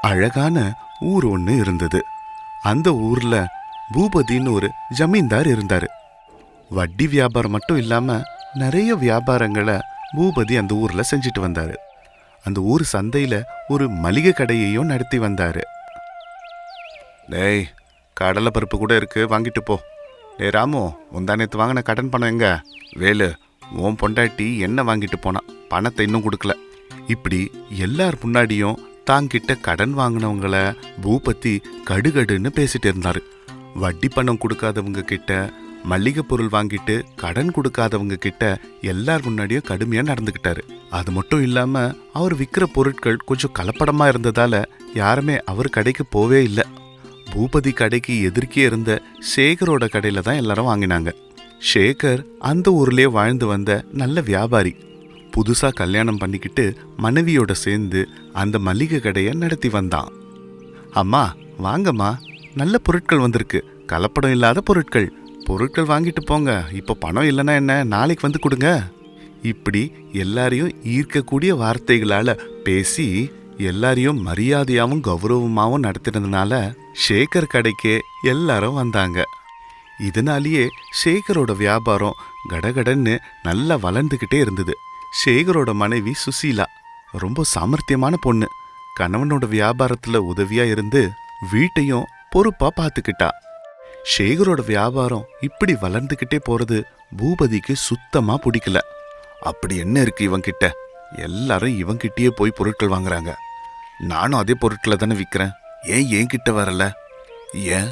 அழகான ஊர் ஒன்று இருந்தது. அந்த ஊர்ல பூபதின்னு ஒரு ஜமீன்தார் இருந்தாரு. வட்டி வியாபாரம் மட்டும் இல்லாம நிறைய வியாபாரங்களை பூபதி அந்த ஊர்ல செஞ்சுட்டு வந்தாரு. அந்த ஊர் சந்தையில ஒரு மளிகை கடையையும் நடத்தி வந்தாரு. டேய், கடலை பருப்பு கூட இருக்கு, வாங்கிட்டு போ. டேய் ராமு, முந்தானத்து வாங்கின கடன் பணம் எங்க? வேலு, உன் பொண்டாட்டி என்ன வாங்கிட்டு போனா, பணத்தை இன்னும் கொடுக்கல. இப்படி எல்லார் முன்னாடியும் தாங்கிட்ட கடன் வாங்கினவங்கள பூபதி கடுகடுன்னு பேசிட்டு இருந்தாரு. வட்டி பணம் கொடுக்காதவங்க கிட்ட, மளிகை பொருள் வாங்கிட்டு கடன் கொடுக்காதவங்க கிட்ட எல்லார் முன்னாடியும் கடுமையா நடந்துகிட்டாரு. அது மட்டும் இல்லாம அவர் விற்கிற பொருட்கள் கொஞ்சம் கலப்படமா இருந்ததால யாருமே அவர் கடைக்கு போவே இல்லை. பூபதி கடைக்கு எதிர்க்கே இருந்த சேகரோட கடையில தான் எல்லாரும் வாங்கினாங்க. சேகர் அந்த ஊர்லயே வாழ்ந்து வந்த நல்ல வியாபாரி. புதுசா கல்யாணம் பண்ணிக்கிட்டு மனைவியோட சேர்ந்து அந்த மளிகை கடையை நடத்தி வந்தான். அம்மா வாங்கம்மா, நல்ல பொருட்கள் வந்திருக்கு, கலப்படம் இல்லாத பொருட்கள். பொருட்கள் வாங்கிட்டு போங்க, இப்போ பணம் இல்லைன்னா என்ன, நாளைக்கு வந்து கொடுங்க. இப்படி எல்லாரையும் ஈர்க்கக்கூடிய வார்த்தைகளால பேசி எல்லாரையும் மரியாதையாவும் கௌரவமாவும் நடத்தினதுனால சேகர் கடைக்கே எல்லாரும் வந்தாங்க. இதனாலேயே சேகரோட வியாபாரம் கடகடன்னு நல்லா வளர்ந்துக்கிட்டே இருந்தது. சேகரோட மனைவி சுசீலா ரொம்ப சாமர்த்தியமான பொண்ணு. கணவனோட வியாபாரத்துல உதவியா இருந்து வீட்டையும் பொறுப்பா பார்த்துக்கிட்டா. சேகரோட வியாபாரம் இப்படி வளர்ந்துக்கிட்டே போறது பூபதிக்கு சுத்தமா பிடிக்கல. அப்படி என்ன இருக்கு இவன்கிட்ட, எல்லாரும் இவன்கிட்டயே போய் பொருட்கள் வாங்குறாங்க, நானும் அதே பொருட்களை தானே விற்கிறேன், ஏன் என்கிட்ட வரல? ஏன்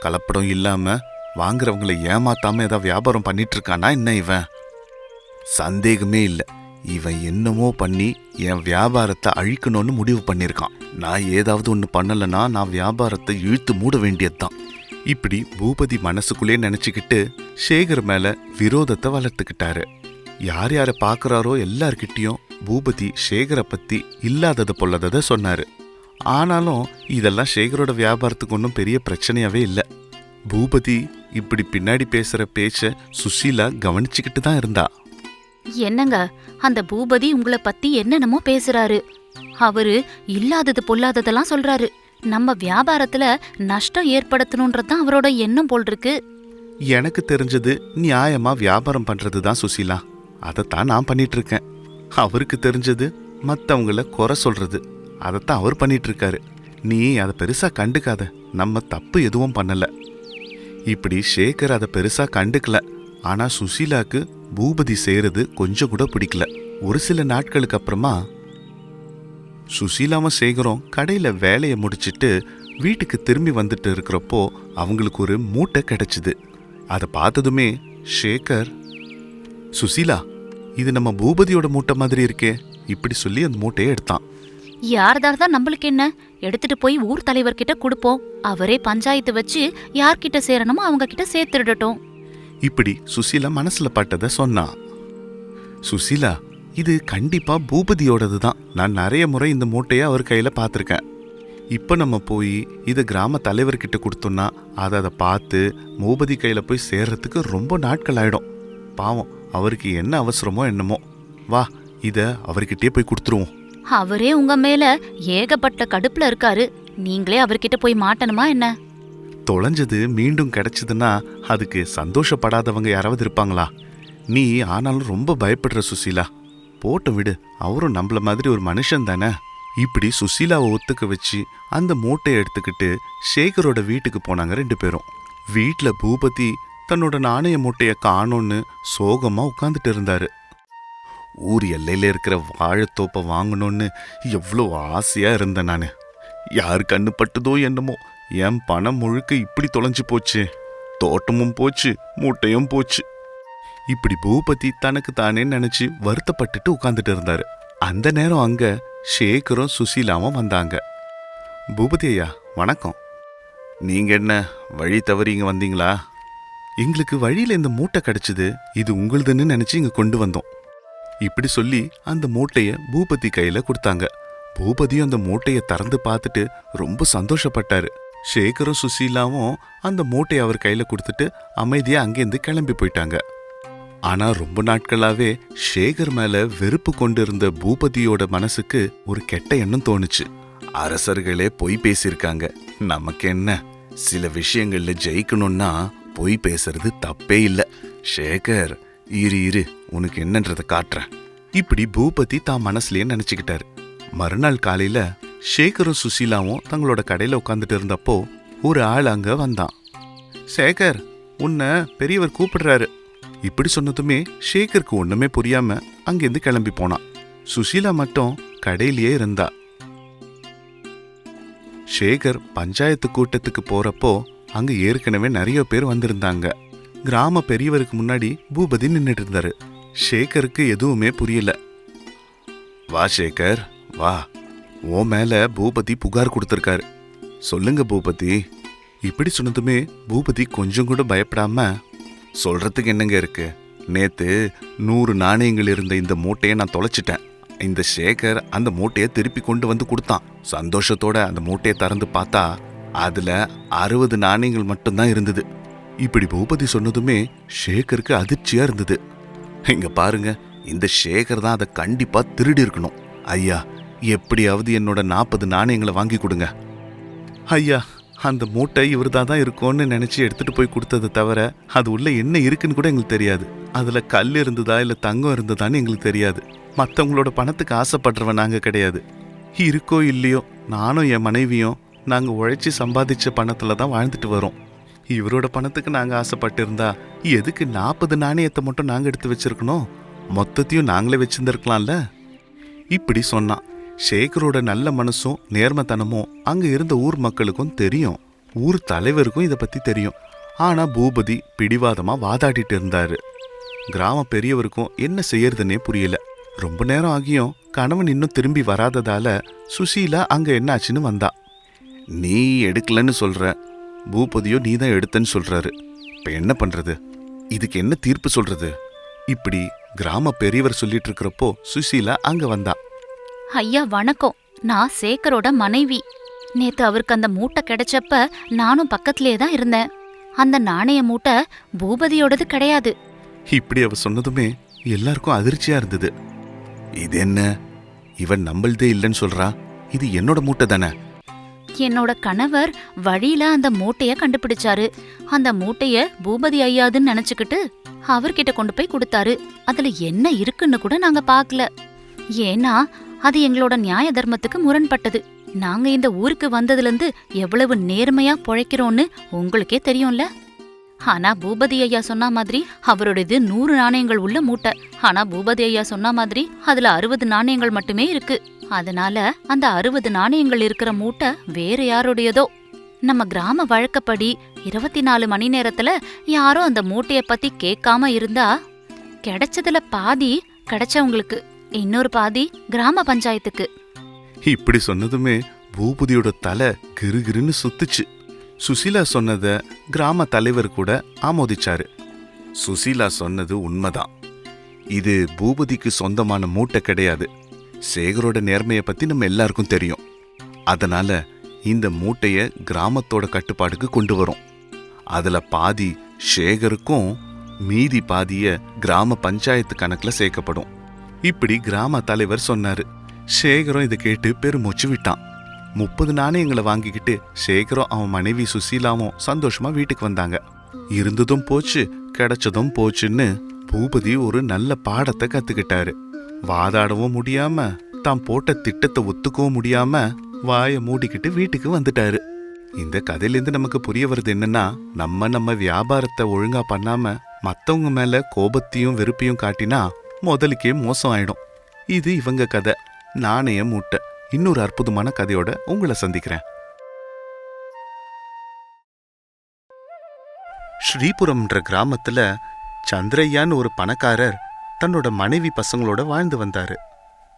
கலப்படம் இல்லாம வாங்குறவங்களை ஏமாத்தாம ஏதாவது வியாபாரம் பண்ணிட்டு இருக்கானா என்ன இவன்? சந்தேகமே இல்லை, இவன் என்னமோ பண்ணி என் வியாபாரத்தை அழிக்கணும்னு முடிவு பண்ணியிருக்கான். நான் ஏதாவது ஒன்று பண்ணலைன்னா நான் வியாபாரத்தை இழுத்து மூட வேண்டியதுதான். இப்படி பூபதி மனசுக்குள்ளே நினைச்சுக்கிட்டு சேகர் மேல விரோதத்தை வளர்த்துக்கிட்டாரு. யார் யாரை பார்க்கறாரோ எல்லார்கிட்டையும் பூபதி சேகரை பத்தி இல்லாதது பொல்லாததை சொன்னாரு. ஆனாலும் இதெல்லாம் சேகரோட வியாபாரத்துக்கு ஒன்றும் பெரிய பிரச்சனையாவே இல்லை. பூபதி இப்படி பின்னாடி பேசுற பேச்ச சுசீலா கவனிச்சுக்கிட்டு தான் இருந்தா. என்னங்க, அந்த பூபதி உங்களை பத்தி என்னென்னமோ பேசுறாரு. அவரு இல்லாதது பொல்லாததெல்லாம் சொல்றாரு. நம்ம வியாபாரத்துல நஷ்டம் ஏற்படுத்தணும்ன்றதுதான் அவரோட எண்ணம் போல் இருக்கு. எனக்கு தெரிஞ்சது நியாயமா வியாபாரம் பண்றதுதான் சுசீலா, அதைத்தான் நான் பண்ணிட்டு இருக்கேன். அவருக்கு தெரிஞ்சது மற்றவங்கள குறை சொல்றது, அதைத்தான் அவர் பண்ணிட்டு இருக்காரு. நீ அதை பெருசா கண்டுக்காத, நம்ம தப்பு எதுவும் பண்ணல. இப்படி சேகர் அதை பெருசா கண்டுக்கல. ஆனா சுசீலாக்கு பூபதி செய்யறது கொஞ்சம் கூட பிடிக்கல. ஒரு சில நாட்களுக்கு அப்புறமா சுசீலாவும் சேகரும் கடையில வேலையை முடிச்சிட்டு வீட்டுக்கு திரும்பி வந்துட்டு இருக்கிறப்போ அவங்களுக்கு ஒரு மூட்டை கிடைச்சிது. அதை பார்த்ததுமே சேகர், சுசீலா, இது நம்ம பூபதியோட மூட்டை மாதிரி இருக்கே, இப்படி சொல்லி அந்த மூட்டையை எடுத்தான். யார்தான் நம்மளுக்கு என்ன, எடுத்துட்டு போய் ஊர் தலைவர்கிட்ட கொடுப்போம். அவரே பஞ்சாயத்து வச்சு யார்கிட்ட சேரணுமோ அவங்க கிட்ட சேர்த்துடட்டும். இப்படி சுசீலா மனசுல பட்டதை சொன்னா. சுசீலா, இது கண்டிப்பா பூபதியோடது தான். நான் நிறைய முறை இந்த மூட்டையை அவர் கையில பார்த்துருக்கேன். இப்ப நம்ம போய் இதை கிராம தலைவர்கிட்ட கொடுத்தோம்னா அதை பார்த்து பூபதி கையில போய் சேர்றதுக்கு ரொம்ப நாட்கள் ஆயிடும். பாவம், அவருக்கு என்ன அவசரமோ என்னமோ. வா, இத அவர்கிட்டயே போய் கொடுத்துருவோம். அவரே உங்க மேல ஏகப்பட்ட கடுப்புல இருக்காரு, நீங்களே அவர்கிட்ட போய் மாட்டணுமா என்ன? தொலைஞ்சது மீண்டும் கிடைச்சதுன்னா அதுக்கு சந்தோஷப்படாதவங்க யாராவது இருப்பாங்களா? நீ ஆனாலும் ரொம்ப பயப்படுற சுசீலா, போட்டு விடு, அவரும் நம்மள மாதிரி ஒரு மனுஷன் தானே. இப்படி சுசீலாவை ஒத்துக்க வச்சு அந்த மூட்டையை எடுத்துக்கிட்டு சேகரோட வீட்டுக்கு போனாங்க ரெண்டு பேரும். வீட்டுல பூபதி தன்னோட நாணய மூட்டைய காணோன்னு சோகமா உட்கார்ந்துட்டு இருந்தாரு. ஊர் எல்லையில இருக்கிற வாழைத்தோப்பை வாங்கணும்னு எவ்வளோ ஆசையா இருந்தேன் நானு. யாரு கண்ணு பட்டுதோ என்னமோ, என் பணம் முழுக்க இப்படி தொலைஞ்சு போச்சு. தோட்டமும் போச்சு, மூட்டையும் போச்சு. இப்படி பூபதி தனக்கு தானே நினைச்சு வருத்தப்பட்டுட்டு உட்கார்ந்துட்டு இருந்தாரு. அந்த நேரம் அங்க சேகரும் சுசீலாவும் வந்தாங்க. பூபதி ஐயா, வணக்கம். நீங்க என்ன வழி தவறி இங்க வந்தீங்களா? எங்களுக்கு வழியில இந்த மூட்டை கிடைச்சது, இது உங்களுதுன்னு நினைச்சு இங்க கொண்டு வந்தோம். இப்படி சொல்லி அந்த மூட்டைய பூபதி கையில கொடுத்தாங்க. பூபதியும் அந்த மூட்டைய திறந்து பார்த்துட்டு ரொம்ப சந்தோஷப்பட்டாரு. சேகரும் சுசீலாவும் அந்த மூட்டையை அவர் கையில கொடுத்துட்டு அமைதியா அங்கேருந்து கிளம்பி போயிட்டாங்க. ஆனா ரொம்ப நாட்களாவே சேகர் மேல வெறுப்பு கொண்டு இருந்த பூபதியோட மனசுக்கு ஒரு கெட்ட எண்ணம் தோணுச்சு. அரசர்களே பொய் பேசியிருக்காங்க. நமக்கு என்ன, சில விஷயங்கள்ல ஜெயிக்கணும்னா பொய் பேசுறது தப்பே இல்ல. சேகர், இரு உனக்கு என்னன்றதை காட்டுறேன். இப்படி பூபதி தான் மனசுலயே நினைச்சுக்கிட்டாரு. மறுநாள் காலையில சேகரும் சுசீலாவும் தங்களோட கடையில உட்காந்துட்டு இருந்தப்போ ஒரு ஆள் அங்க வந்தான். சேகர், உன்னை பெரியவர் கூப்பிடுறாரு. இப்படி சொன்னதுமே சேகருக்கு ஒண்ணுமே புரியாம அங்கிருந்து கிளம்பி போனான். சுசீலா மட்டும் கடையிலேயே இருந்தா. சேகர் பஞ்சாயத்து கூட்டத்துக்கு போறப்போ அங்க ஏற்கனவே நிறைய பேர் வந்திருந்தாங்க. கிராம பெரியவருக்கு முன்னாடி பூபதி நின்னுட்டு இருந்தாரு. சேகருக்கு எதுவுமே புரியல. வா சேகர், வா. உன் மேல பூபதி புகார் கொடுத்திருக்காரு. சொல்லுங்க பூபதி. இப்படி சொன்னதுமே பூபதி கொஞ்சம் கூட பயப்படாம, சொல்றதுக்கு என்னங்க இருக்கு, நேத்து 100 நாணயங்கள் இருந்த இந்த மூட்டையை நான் தொலைச்சிட்டேன். இந்த சேகர் அந்த மூட்டையை திருப்பி கொண்டு வந்து கொடுத்தான். சந்தோஷத்தோட அந்த மூட்டையை திறந்து பார்த்தா அதுல 60 நாணயங்கள் மட்டும்தான் இருந்தது. இப்படி பூபதி சொன்னதுமே சேகருக்கு அதிர்ச்சியா இருந்தது. இங்க பாருங்க, இந்த சேகர் தான் அதை கண்டிப்பா திருடி இருக்கணும். ஐயா, எப்படியாவது என்னோட 40 நாணயங்களை வாங்கி கொடுங்க. ஐயா, அந்த மூட்டை இவர்தான் இருக்கும்னு நினைச்சு எடுத்துட்டு போய் கொடுத்ததை தவிர அது உள்ள என்ன இருக்குன்னு கூட எங்களுக்கு தெரியாது. அதுல கல் இருந்ததா இல்ல தங்கம் இருந்ததான்னு எங்களுக்கு தெரியாது. மற்றவங்களோட பணத்துக்கு ஆசைப்படுறவன் நாங்க கிடையாது. இருக்கோ இல்லையோ, நானும் என் மனைவியும் நாங்க உழைச்சி சம்பாதிச்ச பணத்துல தான் வாழ்ந்துட்டு வரோம். இவரோட பணத்துக்கு நாங்க ஆசைப்பட்டு இருந்தா எதுக்கு 40 நாணயத்தை மட்டும் நாங்க எடுத்து வச்சிருக்கணும்? மொத்தத்தையும் நாங்களே வச்சிருந்திருக்கலாம்ல. இப்படி சொன்னான். சேகரோட நல்ல மனசும் நேர்மத்தனமும் அங்க இருந்த ஊர் மக்களுக்கும் தெரியும். ஊர் தலைவருக்கும் இதை பத்தி தெரியும். ஆனா பூபதி பிடிவாதமா வாதாடிட்டு இருந்தாரு. கிராம பெரியவருக்கும் என்ன செய்யறதுன்னே புரியல. ரொம்ப நேரம் ஆகியும் கணவன் இன்னும் திரும்பி வராததால சுசீலா அங்க என்ன ஆச்சுன்னு வந்தா. நீ எடுக்கலன்னு சொல்ற, பூபதியோ நீ தான் எடுத்தன்னு சொல்றாரு. இப்ப என்ன பண்றது? இதுக்கு என்ன தீர்ப்பு சொல்றது? இப்படி கிராம பெரியவர் சொல்லிட்டு இருக்கிறப்போ சுசீலா அங்க வந்தா. ஐயா வணக்கம், நான் சேகரோட மனைவி. நேத்து அவருக்கு அந்த மூட்டை கிடைச்சப்ப நானும் பக்கத்திலே தான் இருந்தேன். அந்த நாணய மூட்டை பூபதியோடது கிடையாது. இப்படி அவ சொன்னதுமே எல்லாருக்கும் அதிர்ச்சியா இருந்தது. இது என்ன, இவன் நம்மள்தே இல்லைன்னு சொல்றா? இது என்னோட மூட்டை தானே? என்னோட கணவர் வழியில அந்த மூட்டைய கண்டுபிடிச்சாரு. அந்த மூட்டைய பூபதி ஐயாதுன்னு நினைச்சுக்கிட்டு அவர்கிட்ட கொண்டு போய் கொடுத்தாரு. அதுல என்ன இருக்குன்னு கூட நாங்க பாக்கல. ஏன்னா அது எங்களோட நியாய தர்மத்துக்கு முரண்பட்டது. நாங்க இந்த ஊருக்கு வந்ததுல இருந்து எவ்வளவு நேர்மையா பொழைக்கிறோம்னு உங்களுக்கே தெரியும்ல. ஆனா பூபதி ஐயா சொன்ன மாதிரி அவரோடது 100 நாணயங்கள் உள்ள மூட்டை. ஆனா பூபதி ஐயா சொன்ன மாதிரி அதுல 60 நாணயங்கள் மட்டுமே இருக்கு. அதனால அந்த 60 நாணயங்கள் இருக்கிற மூட்டை வேற யாருடையதோ. நம்ம கிராம வழக்கப்படி 24 மணி நேரத்துல யாரும் அந்த மூட்டைய பத்தி கேட்காம இருந்தா கிடைச்சதுல பாதி கிடைச்சவங்களுக்கு, இன்னொரு பாதி கிராம பஞ்சாயத்துக்கு. இப்படி சொன்னதுமே பூபதியோட தலை கிருகிருன்னு சுத்துச்சு. சுசீலா சொன்னத கிராம தலைவர் கூட ஆமோதிச்சாரு. சுசீலா சொன்னது உண்மைதான். இது பூபதிக்கு சொந்தமான மூட்டை கிடையாது. சேகரோட நேர்மையை பத்தி நம்ம எல்லாருக்கும் தெரியும். அதனால இந்த மூட்டைய கிராமத்தோட கட்டுப்பாடுக்கு கொண்டு வரும். அதுல பாதி சேகருக்கும் மீதி பாதிய கிராம பஞ்சாயத்து கணக்குல சேர்க்கப்படும். இப்படி கிராம தலைவர் சொன்னாரு. சேகரும் இதை கேட்டு பெருமூச்சு விட்டான். 30 நாணயங்களை வாங்கிக்கிட்டு சேகரும் அவன் மனைவி சுசீலாவும் சந்தோஷமா வீட்டுக்கு வந்தாங்க. இருந்ததும் போச்சு, கிடைச்சதும் போச்சுன்னு பூபதி ஒரு நல்ல பாடத்தை கத்துக்கிட்டாரு. வாதாடவும் முடியாம தான் போட்ட திட்டத்தை ஒத்துக்கவும் முடியாம வாயை மூடிக்கிட்டு வீட்டுக்கு வந்துட்டாரு. இந்த கதையிலேருந்து நமக்கு புரிய வருது என்னன்னா, நம்ம வியாபாரத்தை ஒழுங்கா பண்ணாம மத்தவங்க மேல கோபத்தையும் வெறுப்பையும் காட்டினா முதலுக்கே மோசம் ஆயிடும். இது இவங்க கதை, நாணய மூட்டை. இன்னொரு அற்புதமான கதையோட உங்களை சந்திக்கிறேன். ஸ்ரீபுரம்ன்ற கிராமத்துல சந்திரையான்னு ஒரு பணக்காரர் தன்னோட மனைவி பசங்களோட வாழ்ந்து வந்தாரு.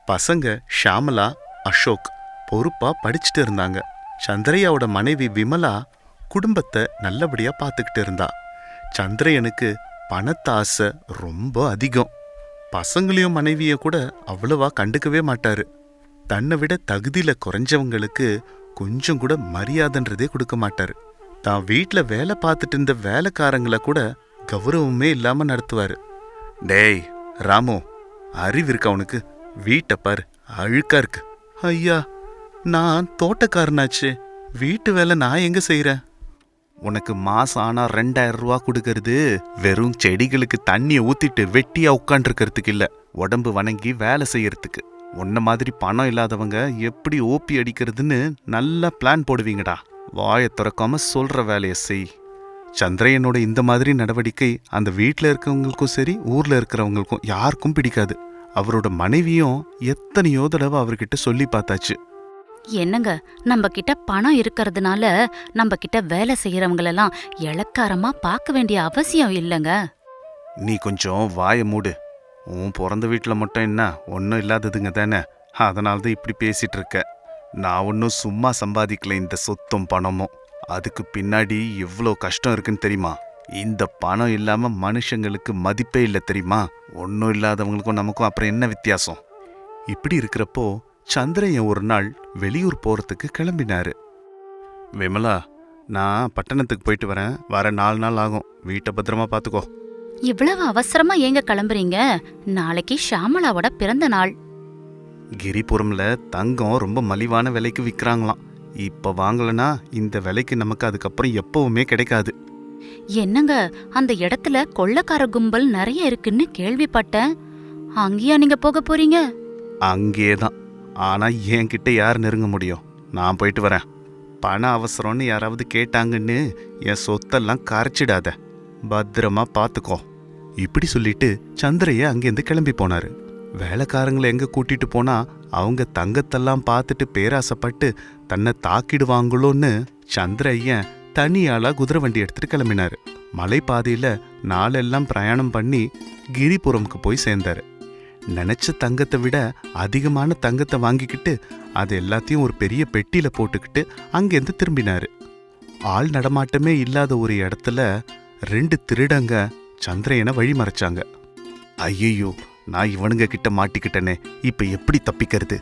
பசங்க ஷாமலா, அசோக் பொறுப்பா படிச்சுட்டு இருந்தாங்க. சந்திரையாவோட மனைவி விமலா குடும்பத்தை நல்லபடியா பார்த்துக்கிட்டு இருந்தா. சந்திரையனுக்கு பணத்தாசை ரொம்ப அதிகம். பசங்களையும் மனைவிய கூட அவ்வளவா கண்டுக்கவே மாட்டாரு. தன்னை விட தகுதியில குறைஞ்சவங்களுக்கு கொஞ்சம் கூட மரியாதைன்றதே கொடுக்க மாட்டாரு. தான் வீட்டுல வேலை பார்த்துட்டு இருந்த வேலைக்காரங்களை கூட கௌரவமே இல்லாம நடத்துவாரு. டேய் ராமு, அறிவு இருக்கா உனக்கு? வீட்டை பாரு, அழுக்கா இருக்கு. ஐயா, நான் தோட்டக்காரனாச்சு, வீட்டு வேலை நான் எங்க செய்யறேன்? உனக்கு மாசம் ஆனா 2000 ரூபா கொடுக்கறது வெறும் செடிகளுக்கு தண்ணியை ஊத்திட்டு வெட்டியா உட்காந்துருக்கிறதுக்கு இல்ல, உடம்பு வணங்கி வேலை செய்யறதுக்கு. உன்ன மாதிரி பணம் இல்லாதவங்க எப்படி ஓப்பி அடிக்கிறதுன்னு நல்லா பிளான் போடுவீங்கடா. வாயை திறக்காம சொல்ற வேலையை செய். சந்திரயனோட இந்த மாதிரி நடவடிக்கை அந்த வீட்டில் இருக்கவங்களுக்கும் சரி, ஊர்ல இருக்கிறவங்களுக்கும் யாருக்கும் பிடிக்காது. அவரோட மனைவியும் எத்தனையோ தடவை அவர்கிட்ட சொல்லி பார்த்தாச்சு. என்னங்க, நம்ம கிட்ட பணம் இருக்கறதுனால நம்ம கிட்ட வேலை செய்யறவங்களெல்லாம் இளக்காரமா பார்க்க வேண்டிய அவசியம் இல்லைங்க. நீ கொஞ்சம் வாயை மூடு. உன் பிறந்த வீட்டில் மட்டும் என்ன ஒன்றும் இல்லாததுங்க தானே, அதனால தான் இப்படி பேசிட்டு இருக்க. நான் ஒன்றும் சும்மா சம்பாதிக்கல இந்த சொத்தும் பணமும். அதுக்கு பின்னாடி எவ்வளோ கஷ்டம் இருக்குன்னு தெரியுமா? இந்த பணம் இல்லாம மனுஷங்களுக்கு மதிப்பே இல்லை தெரியுமா? ஒன்றும் இல்லாதவங்களுக்கும் நமக்கும் அப்புறம் என்ன வித்தியாசம்? இப்படி இருக்கிறப்போ சந்திரன் ஒரு நாள் வெளியூர் போறதுக்கு கிளம்பினாரு. விமலா, நான் பட்டணத்துக்கு போயிட்டு வரேன், வர 4 நாள் ஆகும், வீட்டை பத்திரமா பார்த்துக்கோ. இவ்வளவு அவசரமா ஏங்க கிளம்புறீங்க? நாளைக்கு ஷாமளாவோட பிறந்த நாள். கிரிபுரம்ல தங்கம் ரொம்ப மலிவான விலைக்கு விற்கிறாங்களாம். இப்ப வாங்கலனா இந்த விலைக்கு நமக்கு அதுக்கப்புறம் எப்பவுமே கிடைக்காது. என்னங்க, அந்த இடத்துல கொள்ளைக்கார கும்பல் நிறைய இருக்குன்னு கேள்விப்பட்டேன். அங்கேயா நீங்க போக போறீங்க? அங்கேதான். ஆனா என்கிட்ட யார் நெருங்க முடியும்? நான் போயிட்டு வரேன். பண அவசரம்னு யாராவது கேட்டாங்கன்னு என் சொத்தெல்லாம் கரைச்சிடாத, பத்திரமா பார்த்துக்கோ. இப்படி சொல்லிட்டு சந்திரைய அங்கேருந்து கிளம்பி போனாரு. வேலைக்காரங்களை எங்க கூட்டிட்டு போனா அவங்க தங்கத்தெல்லாம் பார்த்துட்டு பேராசைப்பட்டு தன்னை தாக்கிடுவாங்களோன்னு சந்திரையன் தனியாளா குதிரை வண்டி எடுத்துட்டு கிளம்பினாரு. மலைப்பாதையில நாளெல்லாம் பிரயாணம் பண்ணி கிரிபுரம்க்கு போய் சேர்ந்தாரு. நினைச்ச தங்கத்தை விட அதிகமான தங்கத்தை வாங்கிக்கிட்டு அது எல்லாத்தையும் ஒரு பெரிய பெட்டியில போட்டுக்கிட்டு அங்கேருந்து திரும்பினாரு. ஆள் நடமாட்டமே இல்லாத ஒரு இடத்துல 2 திருடங்க சந்திரயனை வழி மறைச்சாங்க. ஐயையோ, நான் இவனுங்க கிட்ட மாட்டிக்கிட்டனே, இப்ப எப்படி தப்பிக்கிறது?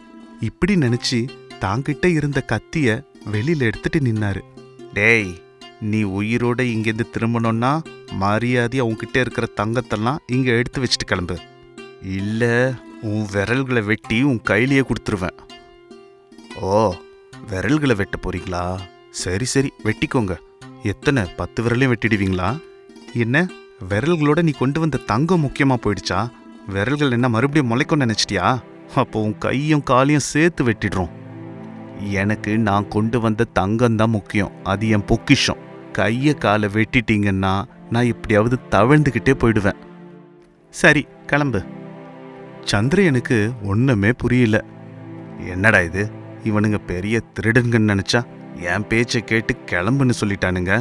இப்படி நினைச்சு தாங்கிட்ட இருந்த கத்திய வெளியில எடுத்துட்டு நின்னாரு. டேய், நீ உயிரோட இங்கேருந்து திரும்பணும்னா மரியாதையா உன்கிட்ட இருக்கிற தங்கத்தெல்லாம் இங்க எடுத்து வச்சுட்டு கிளம்பு, இல்ல உன் விரல்களை வெட்டி உன் கையிலேயே கொடுத்துருவேன். ஓ, விரல்களை வெட்ட போறீங்களா? சரி சரி, வெட்டிக்கோங்க. எத்தனை, 10 விரலையும் வெட்டிடுவீங்களா? என்ன, விரல்களோட நீ கொண்டு வந்த தங்கம் முக்கியமா போயிடுச்சா? விரல்கள் என்ன மறுபடியும் முளைக்கும் நினைச்சிட்டியா? அப்போ உன் கையும் காலையும் சேர்த்து வெட்டிடுறோம். எனக்கு நான் கொண்டு வந்த தங்கம் தான் முக்கியம், அது என் பொக்கிஷம். கையை காலை வெட்டிட்டீங்கன்னா நான் எப்படியாவது தவழ்ந்துக்கிட்டே போயிடுவேன். சரி, கிளம்பு. சந்திரயனுக்கு ஒண்ணுமே புரியல. என்னடா இது, இவனுங்க பெரிய திருடங்கன்னு நினைச்சா என் பேச்சை கேட்டு கிளம்புன்னு சொல்லிட்டானுங்க.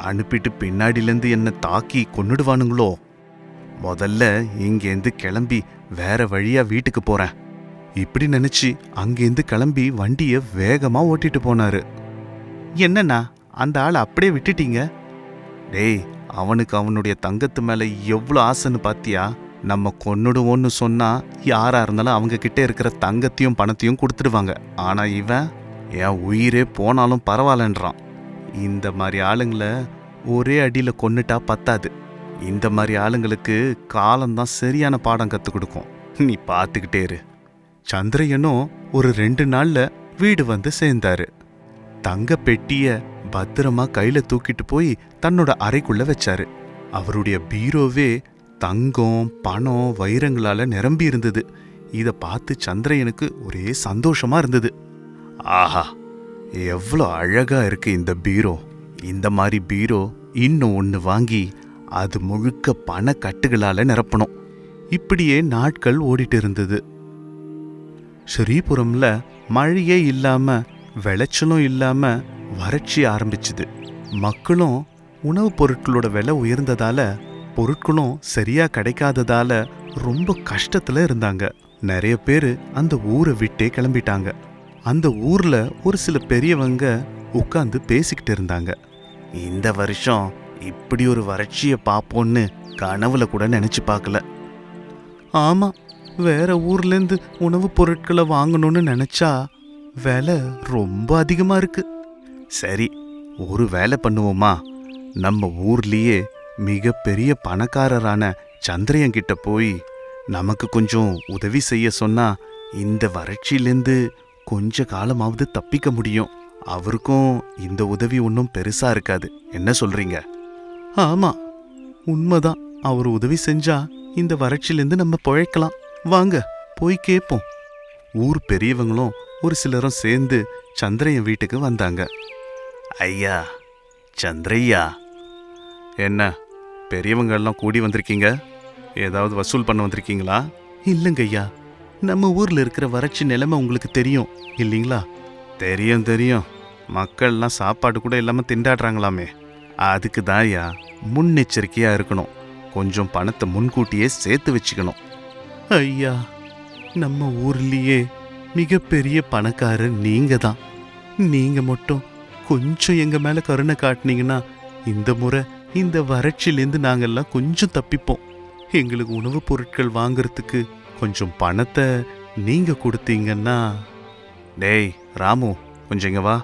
அனுப்பிட்டு பின்னாடிலேருந்து என்ன தாக்கி கொன்னுடுவானுங்களோ? முதல்ல இங்கேருந்து கிளம்பி வேற வழியா வீட்டுக்கு போறேன். இப்படி நினைச்சு அங்கேருந்து கிளம்பி வண்டிய வேகமா ஓட்டிட்டு போனாரு. என்னண்ணா, அந்த ஆளை அப்படியே விட்டுட்டீங்க? டேய், அவனுக்கு அவனுடைய தங்கத்து மேல எவ்வளோ ஆசைன்னு பாத்தியா? நம்ம கொன்னுடுவோன்னு சொன்னா யாரா இருந்தாலும் அவங்க கிட்ட இருக்கிற தங்கத்தையும் பணத்தையும் கொடுத்துடுவாங்க. ஆனா இவன் என் உயிரே போனாலும் பரவாயில்லன்றான். இந்த மாதிரி ஆளுங்களை ஒரே அடியில கொன்னுட்டா பத்தாது. இந்த மாதிரி ஆளுங்களுக்கு காலம்தான் சரியான பாடம் கற்றுக் கொடுக்கும். நீ பார்த்துக்கிட்டே இரு. சந்திரயனும் ஒரு 2 நாள்ல வீடு வந்து சேர்ந்தாரு. தங்க பெட்டிய பத்திரமா கையில தூக்கிட்டு போய் தன்னோட அறைக்குள்ள வச்சாரு. அவருடைய பீரோவே தங்கம், பணம், வைரங்களால நிரம்பி இருந்தது. இத பார்த்து சந்திரயனுக்கு ஒரே சந்தோஷமா இருந்தது. ஆஹா, எவ்வளோ அழகா இருக்கு இந்த பீரோ. இந்த மாதிரி பீரோ இன்னும் ஒன்று வாங்கி அது முழுக்க பண கட்டுகளால நிரப்பணும். இப்படியே நாட்கள் ஓடிட்டு இருந்தது. ஸ்ரீபுரம்ல மழையே இல்லாம விளைச்சலும் இல்லாம வறட்சி ஆரம்பிச்சுது. மக்களும் உணவுப் பொருட்களோட விலை உயர்ந்ததால பொருட்களும் சரியா கிடைக்காததால ரொம்ப கஷ்டத்துல இருந்தாங்க. நிறைய பேரு அந்த ஊரை விட்டே கிளம்பிட்டாங்க. அந்த ஊர்ல ஒரு சில பெரியவங்க உட்கார்ந்து பேசிக்கிட்டு இருந்தாங்க. இந்த வருஷம் இப்படி ஒரு வறட்சியை பார்ப்போன்னு கனவுல கூட நினைச்சு பார்க்கல. ஆமா, வேற ஊர்லேருந்து உணவுப் பொருட்களை வாங்கணும்னு நினைச்சா விலை ரொம்ப அதிகமா இருக்கு. சரி, ஒரு வேலை பண்ணுவோமா? நம்ம ஊர்லயே மிகப்பெரிய பணக்காரரான சந்திரயன் கிட்ட போய் நமக்கு கொஞ்சம் உதவி செய்ய சொன்னா இந்த வறட்சியிலேருந்து கொஞ்ச காலமாவது தப்பிக்க முடியும். அவருக்கும் இந்த உதவி ஒன்றும் பெருசா இருக்காது. என்ன சொல்றீங்க? ஆமா, உண்மைதான். அவர் உதவி செஞ்சா இந்த வறட்சியிலேருந்து நம்ம பிழைக்கலாம். வாங்க போய் கேட்போம். ஊர் பெரியவங்களும் ஒரு சிலரும் சேர்ந்து சந்திரையன் வீட்டுக்கு வந்தாங்க. ஐயா, சந்திரையா, என்ன பெரியவங்க எல்லாம் கூடி வந்திருக்கீங்க? ஏதாவது வசூல் பண்ண வந்திருக்கீங்களா? இல்லைங்க ஐயா, நம்ம ஊர்ல இருக்கிற வறட்சி நிலைமை உங்களுக்கு தெரியும் இல்லைங்களா? தெரியும் தெரியும். மக்கள்லாம் சாப்பாடு கூட இல்லாம திண்டாடுறாங்களாமே. அதுக்கு தான் ஐயா முன்னெச்சரிக்கையா இருக்கணும். கொஞ்சம் பணத்தை முன்கூட்டியே சேர்த்து வச்சுக்கணும். ஐயா, நம்ம ஊர்லயே மிகப்பெரிய பணக்காரர் நீங்க தான். நீங்க மட்டும் கொஞ்சம் எங்க மேல கருணை காட்டினீங்கன்னா இந்த முறை இந்த வறட்சியிலேருந்து நாங்கெல்லாம் கொஞ்சம் தப்பிப்போம். எங்களுக்கு உணவுப் பொருட்கள் வாங்குறதுக்கு கொஞ்சம் பணத்தை நீங்க கொடுத்தீங்கன்னா. டேய் ராமு, கொஞ்சம் இங்க வா.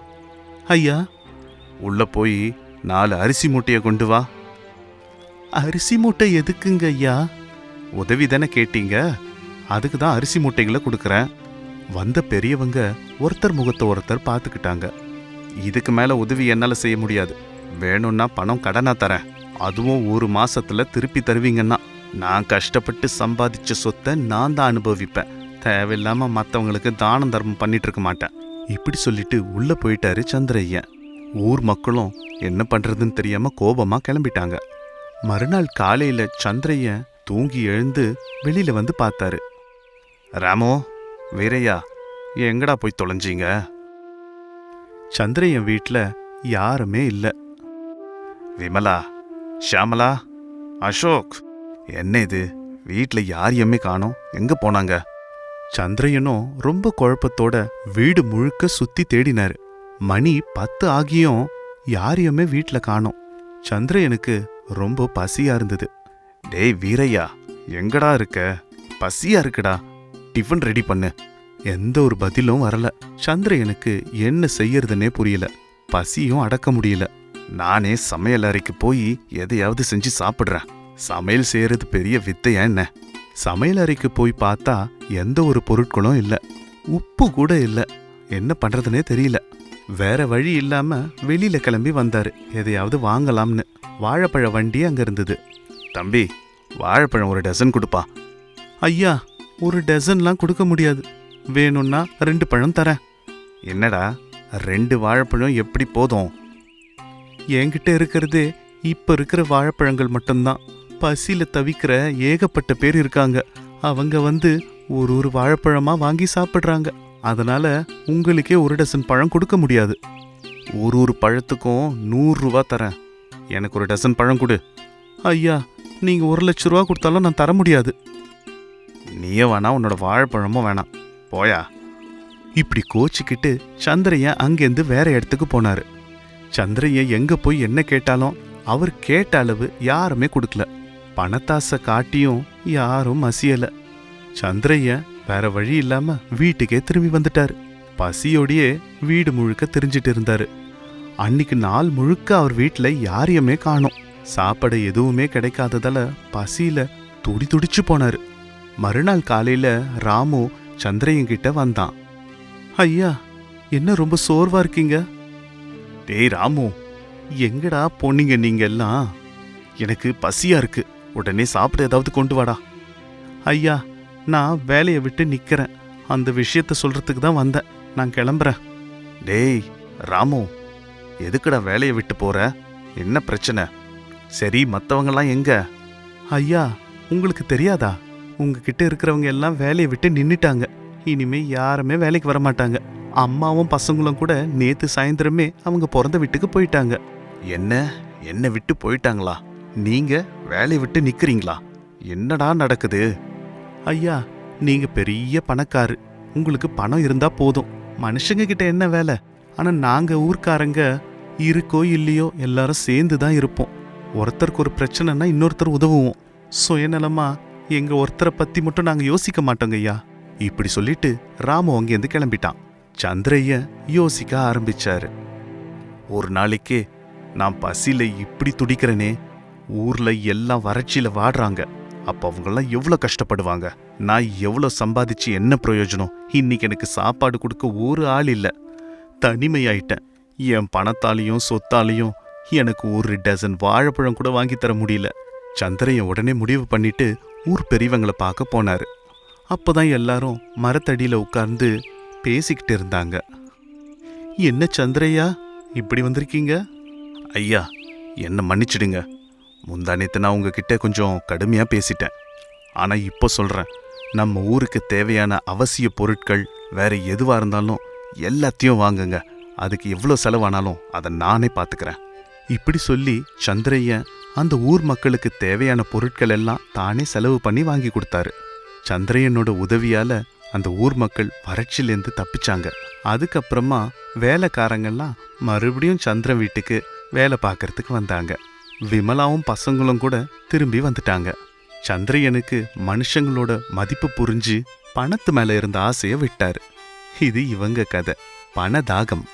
ஐயா. உள்ள போய் 4 அரிசி மூட்டையை கொண்டு வா. அரிசி மூட்டை எதுக்குங்க ஐயா? உதவி தானே கேட்டீங்க, அதுக்கு தான் அரிசி மூட்டைகளை கொடுக்குறேன். வந்த பெரியவங்க ஒருத்தர் முகத்தை ஒருத்தர் பார்த்துக்கிட்டாங்க. இதுக்கு மேல உதவி என்னால செய்ய முடியாது. வேணும்னா பணம் கடனா தரேன், அதுவும் 1 மாசத்துல திருப்பி தருவீங்கன்னா. நான் கஷ்டப்பட்டு சம்பாதிச்ச சொத்தை நான் தான் அனுபவிப்பேன். தேவையில்லாம மற்றவங்களுக்கு தானம் தர்மம் பண்ணிட்டு இருக்க மாட்டேன். இப்படி சொல்லிட்டு உள்ள போயிட்டாரு சந்திரையன். ஊர் மக்களும் என்ன பண்றதுன்னு தெரியாம கோபமா கிளம்பிட்டாங்க. மறுநாள் காலையில சந்திரையன் தூங்கி எழுந்து வெளியில வந்து பார்த்தாரு. ராமோ, வீரையா, எங்கடா போய் தொலைஞ்சீங்க? சந்திரையன் வீட்ல யாருமே இல்ல. விமலா, ஷியாமலா, அசோக், என்ன இது வீட்ல யாரையுமே காணோம், எங்க போனாங்க? சந்திரையனும் ரொம்ப குழப்பத்தோட வீடு முழுக்க சுத்தி தேடினாரு. மணி 10 ஆகியும் யாரையுமே வீட்ல காணோம். சந்திரையனுக்கு ரொம்ப பசியா இருந்தது. டேய் வீரையா, எங்கடா இருக்க? பசியா இருக்குடா, டிஃபன் ரெடி பண்ணு. எந்த ஒரு பதிலும் வரல. சந்திரையனுக்கு என்ன செய்யறதுன்னே புரியல. பசியும் அடக்க முடியல. நானே சமையல் அறைக்கு போய் எதையாவது செஞ்சு சாப்பிடுறேன். சமையல் செய்யறது பெரிய வித்தையா என்ன? சமையல் அறைக்கு போய் பார்த்தா எந்த ஒரு பொருட்களும் இல்ல, உப்பு கூட இல்ல. என்ன பண்றதுனே தெரியல. வேற வழி இல்லாம வெளியில கிளம்பி வந்தாரு எதையாவது வாங்கலாம்னு. வாழைப்பழ வண்டி அங்க இருந்தது. தம்பி, வாழைப்பழம் 1 டசன் கொடுப்பா. ஐயா, 1 டசன்லாம் கொடுக்க முடியாது. வேணும்னா 2 பழம் தரேன். என்னடா 2 வாழைப்பழம் எப்படி போதும்? என்கிட்ட இருக்கிறதே இப்ப இருக்கிற வாழைப்பழங்கள் மட்டும்தான். பசியில தவிக்கிற ஏகப்பட்ட பேர் இருக்காங்க. அவங்க வந்து ஒரு வாழைப்பழமா வாங்கி சாப்பிடுறாங்க. அதனால உங்களுக்கே 1 டசன் பழம் கொடுக்க முடியாது. ஒரு பழத்துக்கும் 100 ரூபா தரேன். எனக்கு 1 டசன் பழம் கொடு. ஐயா, நீங்க 1 லட்ச ரூபா கொடுத்தாலும் நான் தர முடியாது. நீயே வேணா, உன்னோட வாழைப்பழமும் வேணாம், போயா. இப்படி கோச்சிக்கிட்டு சந்திரையன் அங்கேருந்து வேற இடத்துக்கு போனாரு. சந்திரையன் எங்க போய் என்ன கேட்டாலும் அவர் கேட்ட அளவு யாருமே கொடுக்கல. பணத்தாசை காட்டியும் யாரும் மசியல. சந்திரையன் வேற வழி இல்லாம வீட்டுக்கே திரும்பி வந்துட்டாரு. பசியோடையே வீடு முழுக்க திரிஞ்சிட்டு இருந்தாரு. அன்னைக்கு நாள் முழுக்க அவர் வீட்டுல யாரையுமே காணோம். சாப்பிட எதுவுமே கிடைக்காததால பசியில துடிச்சு போனாரு. மறுநாள் காலையில ராமு சந்திரையன் கிட்ட வந்தான். ஐயா, என்ன ரொம்ப சோர்வா இருக்கீங்க? டேய் ராமு, எங்கடா போனீங்க நீங்க எல்லாம்? எனக்கு பசியா இருக்கு, உடனே சாப்பிட ஏதாவது கொண்டு வாடா. ஐயா, நான் வேலையை விட்டு நிக்கிறேன். அந்த விஷயத்த சொல்றதுக்கு தான் வந்தேன். நான் கிளம்புறேன். டேய் ராமு, எதுக்குடா வேலையை விட்டு போற? என்ன பிரச்சனை? சரி, மற்றவங்கெல்லாம் எங்க? ஐயா, உங்களுக்கு தெரியாதா? உங்ககிட்ட இருக்கிறவங்க எல்லாம் வேலையை விட்டு நின்னுட்டாங்க. இனிமே யாருமே வேலைக்கு வரமாட்டாங்க. அம்மாவும் பசங்களும் கூட நேத்து சாயந்தரமே அவங்க பிறந்த வீட்டுக்கு போயிட்டாங்க. என்ன விட்டு போயிட்டாங்களா? நீங்க வேலையை விட்டு நிக்கிறீங்களா? என்னடா நடக்குது? ஐயா, நீங்க பெரிய பணக்காரு, உங்களுக்கு பணம் இருந்தா போதும். மனுஷங்க கிட்ட என்ன வேலை? ஆனா நாங்க ஊர்க்காரங்க இருக்கோ இல்லையோ எல்லாரும் சேர்ந்து தான் இருப்போம். ஒருத்தருக்கு ஒரு பிரச்சனைனா இன்னொருத்தர் உதவுவோம். சுயநலமா எங்க ஒருத்தரை பத்தி மட்டும் நாங்க யோசிக்க மாட்டோங்க ஐயா. இப்படி சொல்லிட்டு ராமு அங்கேருந்து கிளம்பிட்டான். சந்திரையன் யோசிக்க ஆரம்பிச்சாரு. ஒரு நாளைக்கு நான் பசியில இப்படி துடிக்கிறேனே, ஊர்ல எல்லாம் வறட்சியில வாடுறாங்க. அப்ப அவங்கெல்லாம் எவ்வளவு கஷ்டப்படுவாங்க. நான் எவ்வளவு சம்பாதிச்சு என்ன பிரயோஜனம்? இன்னைக்கு எனக்கு சாப்பாடு கொடுக்க ஒரு ஆள் இல்ல. தனிமையாயிட்டேன். என் பணத்தாலையும் சொத்தாலையும் எனக்கு ஒரு டசன் வாழைப்பழம் கூட வாங்கி தர முடியல. சந்திரையன் உடனே முடிவு பண்ணிட்டு ஊர் பெரியவங்களை பார்க்க போனாரு. அப்பதான் எல்லாரும் மரத்தடியில உட்கார்ந்து பேசிக்கிட்டு இருந்தாங்க. என்ன சந்திரையா இப்படி வந்திருக்கீங்க? ஐயா, என்ன மன்னிச்சிடுங்க. முந்தானேத்து நான் உங்ககிட்ட கொஞ்சம் கடுமையா பேசிட்டேன். ஆனா இப்போ சொல்றேன், நம்ம ஊருக்கு தேவையான அவசிய பொருட்கள் வேற எதுவா இருந்தாலும் எல்லாத்தையும் வாங்குங்க. அதுக்கு எவ்வளோ செலவானாலும் அதை நானே பார்த்துக்கிறேன். இப்படி சொல்லி சந்திரையன் அந்த ஊர் மக்களுக்கு தேவையான பொருட்கள் எல்லாம் தானே செலவு பண்ணி வாங்கி கொடுத்தாரு. சந்திரையனோட உதவியால அந்த ஊர் மக்கள் வறட்சியிலேருந்து தப்பிச்சாங்க. அதுக்கப்புறமா வேலைக்காரங்கெல்லாம் மறுபடியும் சந்திரன் வீட்டுக்கு வேலை பார்க்கறதுக்கு வந்தாங்க. விமலாவும் பசங்களும் கூட திரும்பி வந்துட்டாங்க. சந்திரையனுக்கு மனுஷங்களோட மதிப்பு புரிஞ்சு பணத்து மேல இருந்த ஆசையை விட்டாரு. இது இவங்க கதை, பணதாகம்.